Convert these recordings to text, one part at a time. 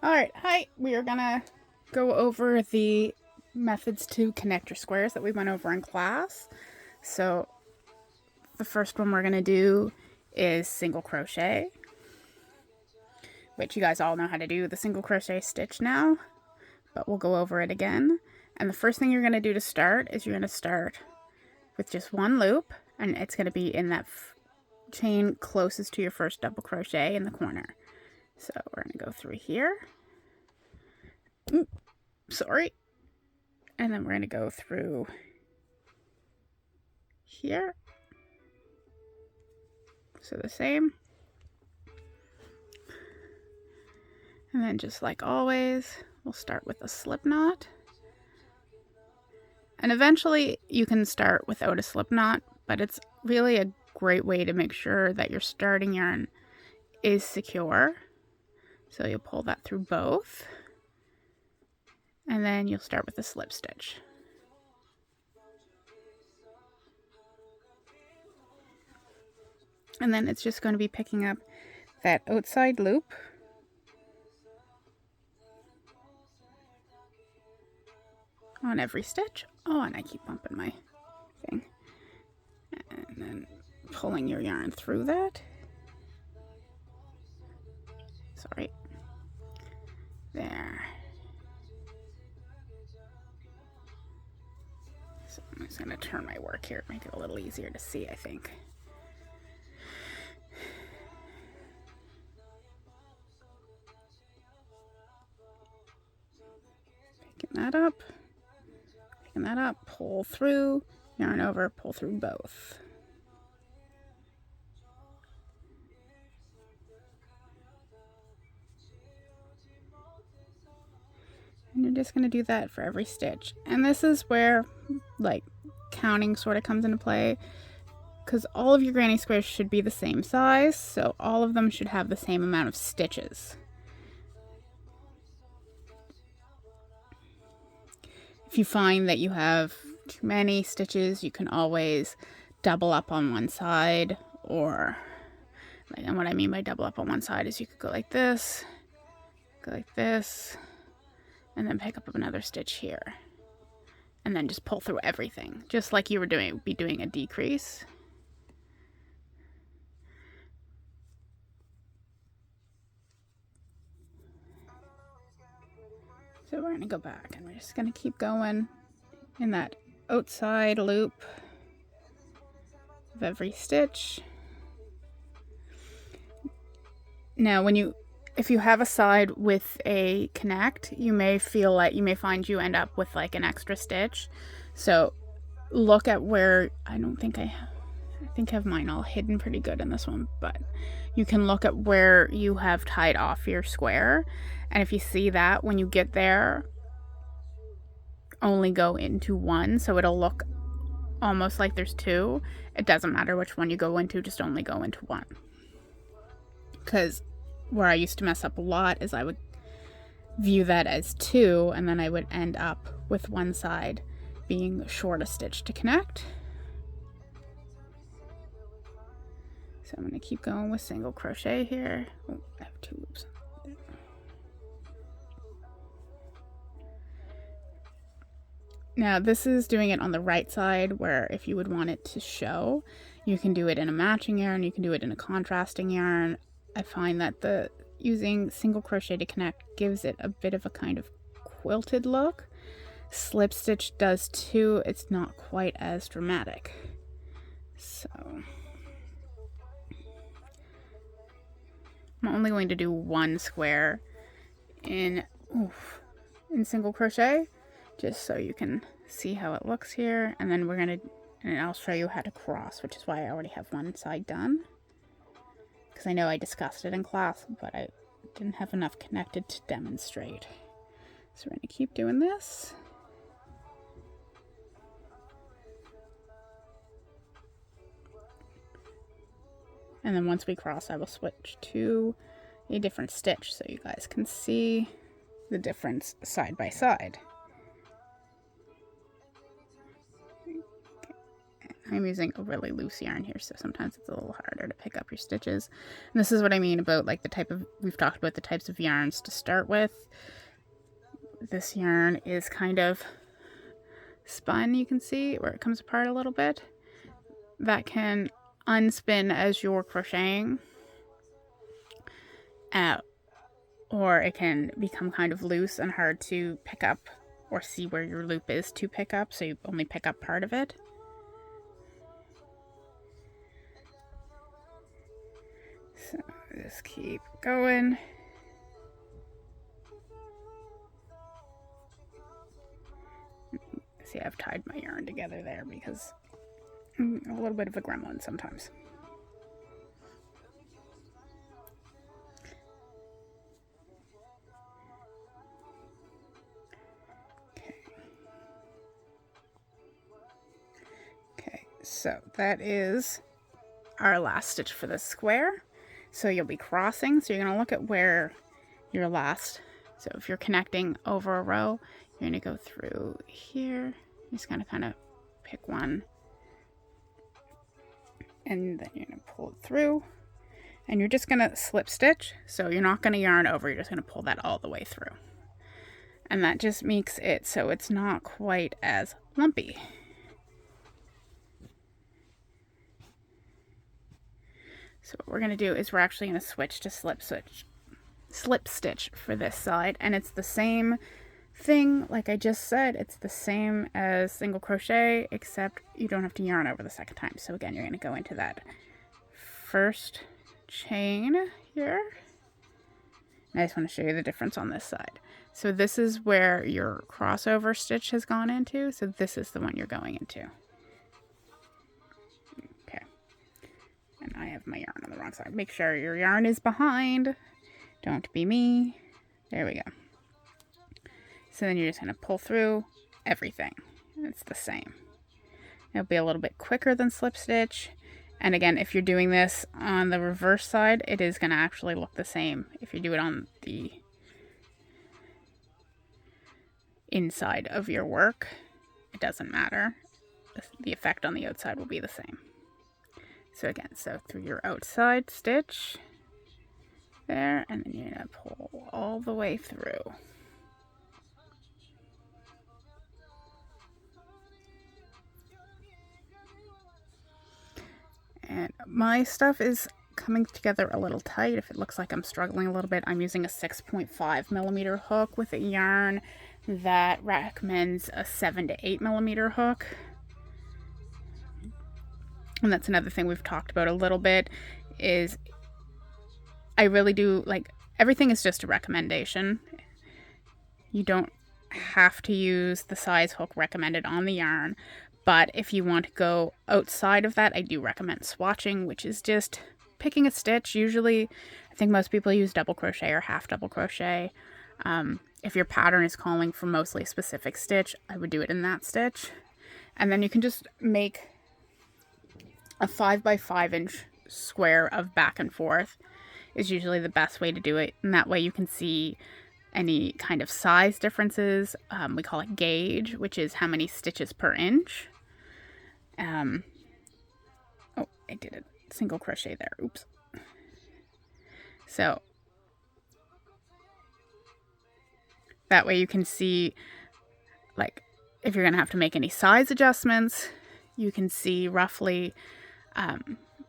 Alright, hi. We are gonna go over the methods to connect your squares that we went over in class. So the first one we're gonna do is single crochet, which you guys all know how to do the single crochet stitch now, but we'll go over it again. And the first thing you're gonna do to start is you're gonna start with just one loop, and it's gonna be in that chain closest to your first double crochet in the corner. So we're gonna go through here. Sorry. And then we're going to go through here. So the same. And then just like always, we'll start with a slip knot. And eventually you can start without a slip knot, but it's really a great way to make sure that your starting yarn is secure. So you'll pull that through both. And then you'll start with a slip stitch. And then it's just going to be picking up that outside loop. On every stitch. Oh, and I keep bumping my thing. And then pulling your yarn through that. Sorry. There. So I'm just going to turn my work here, make it a little easier to see, I think. Picking that up, pull through, yarn over, pull through both. And you're just going to do that for every stitch. And this is where, like, counting sort of comes into play, because all of your granny squares should be the same size, so all of them should have the same amount of stitches. If you find that you have too many stitches, you can always double up on one side, or, like, and what I mean by double up on one side is you could go like this, and then pick up another stitch here. And then just pull through everything, just like you were be doing a decrease. So we're gonna go back and we're just gonna keep going in that outside loop of every stitch. Now, if you have a side with a connect, you may find you end up with like an extra stitch. So look at where, I think I have mine all hidden pretty good in this one, but you can look at where you have tied off your square. And if you see that, when you get there, only go into one. So it'll look almost like there's two. It doesn't matter which one you go into, just only go into one. Because where I used to mess up a lot is I would view that as two, and then I would end up with one side being short a stitch to connect. So I'm going to keep going with single crochet here. Oh, I have two loops. Now this is doing it on the right side, where if you would want it to show, you can do it in a matching yarn, you can do it in a contrasting yarn. I find that using single crochet to connect gives it a bit of a kind of quilted look. Slip stitch does too, it's not quite as dramatic. So I'm only going to do one square in single crochet, just so you can see how it looks here. And then and I'll show you how to cross, which is why I already have one side done. Because I know I discussed it in class, but I didn't have enough connected to demonstrate. So we're going to keep doing this. And then once we cross, I will switch to a different stitch so you guys can see the difference side by side. I'm using a really loose yarn here, so sometimes it's a little harder to pick up your stitches. And this is what I mean about like the type of, we've talked about the types of yarns to start with. This yarn is kind of spun, you can see where it comes apart a little bit. That can unspin as you're crocheting, or it can become kind of loose and hard to pick up or see where your loop is to pick up, so you only pick up part of it. So just keep going. See, I've tied my yarn together there because I'm a little bit of a gremlin sometimes. Okay, so that is our last stitch for the square. So you'll be crossing, so you're going to look at where your last, so if you're connecting over a row, you're going to go through here. You're just going to kind of pick one, and then you're going to pull it through, and you're just going to slip stitch. So you're not going to yarn over, you're just going to pull that all the way through. And that just makes it so it's not quite as lumpy. So what we're going to do is we're actually going to switch to slip stitch for this side, and it's the same thing like I just said. It's the same as single crochet, except you don't have to yarn over the second time. So again, you're going to go into that first chain here, and I just want to show you the difference on this side. So this is where your crossover stitch has gone into, so this is the one you're going into. And I have my yarn on the wrong side. Make sure your yarn is behind. Don't be me. There we go. So then you're just going to pull through everything. It's the same. It'll be a little bit quicker than slip stitch. And again, if you're doing this on the reverse side, it is going to actually look the same. If you do it on the inside of your work, it doesn't matter. The effect on the outside will be the same. So again, so through your outside stitch there, and then you're going to pull all the way through. And my stuff is coming together a little tight. If it looks like I'm struggling a little bit, I'm using a 6.5 millimeter hook with a yarn that recommends a 7 to 8 millimeter hook. And that's another thing we've talked about a little bit, is I really do, like, everything is just a recommendation. You don't have to use the size hook recommended on the yarn, but if you want to go outside of that, I do recommend swatching, which is just picking a stitch. Usually, I think most people use double crochet or half double crochet. If your pattern is calling for mostly a specific stitch, I would do it in that stitch. And then you can just make a 5 by 5 inch square of back and forth is usually the best way to do it. And that way you can see any kind of size differences. We call it gauge, which is how many stitches per inch. Oh, I did a single crochet there. Oops. So that way you can see, like, if you're going to have to make any size adjustments, you can see roughly.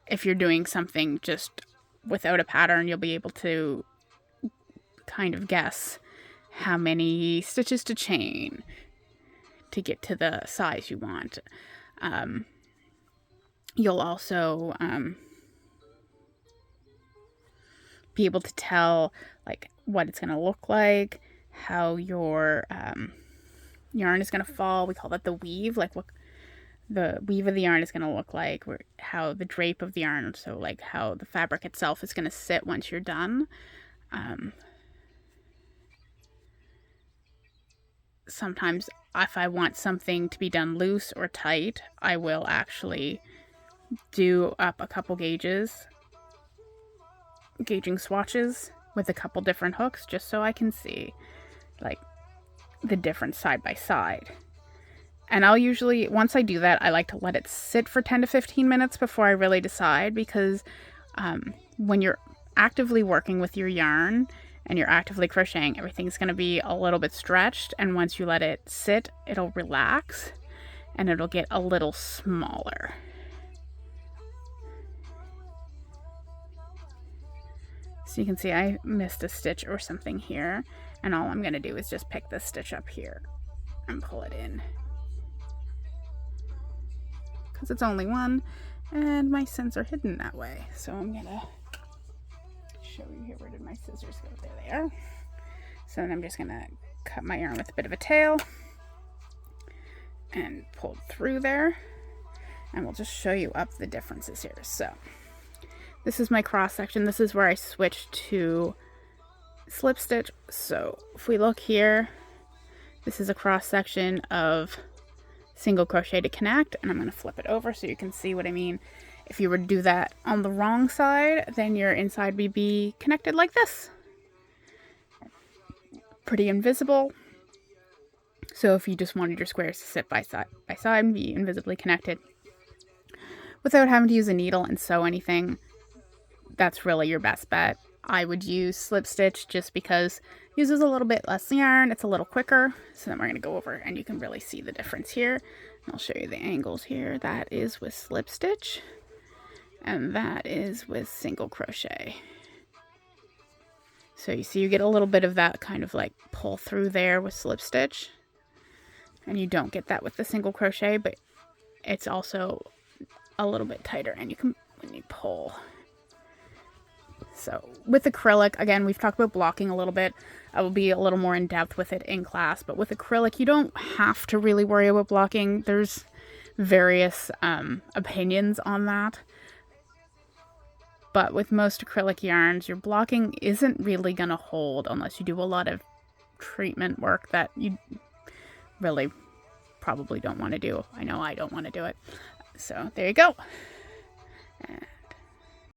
If you're doing something just without a pattern, you'll be able to kind of guess how many stitches to chain to get to the size you want. You'll also be able to tell, like, what it's going to look like, how your yarn is going to fall. We call that the weave, like what the weave of the yarn is going to look like, how the drape of the yarn, so like how the fabric itself is going to sit once you're done. Sometimes if I want something to be done loose or tight, I will actually do up a couple gauging swatches with a couple different hooks, just so I can see like the difference side by side. And I'll usually, once I do that, I like to let it sit for 10 to 15 minutes before I really decide, because when you're actively working with your yarn and you're actively crocheting, everything's going to be a little bit stretched, and once you let it sit, it'll relax and it'll get a little smaller. So you can see I missed a stitch or something here, and all I'm going to do is just pick this stitch up here and pull it in, because it's only one and my scissors are hidden that way. So I'm going to show you here. Where did my scissors go? There they are. So then I'm just going to cut my yarn with a bit of a tail and pull through there, and we'll just show you up the differences here. So this is my cross section. This is where I switched to slip stitch. So if we look here, this is a cross section of single crochet to connect, and I'm going to flip it over so you can see what I mean. If you were to do that on the wrong side, then your inside would be connected like this. Pretty invisible. So if you just wanted your squares to sit by side and be invisibly connected without having to use a needle and sew anything, that's really your best bet. I would use slip stitch just because it uses a little bit less yarn, it's a little quicker. So then we're going to go over and you can really see the difference here. I'll show you the angles here. That is with slip stitch, and that is with single crochet. So you see you get a little bit of that kind of like pull through there with slip stitch, and you don't get that with the single crochet, but it's also a little bit tighter, and you can, when you pull. So with acrylic, again, we've talked about blocking a little bit. I will be a little more in depth with it in class, but with acrylic, you don't have to really worry about blocking. There's various opinions on that. But with most acrylic yarns, your blocking isn't really going to hold unless you do a lot of treatment work that you really probably don't want to do. I know I don't want to do it. So there you go.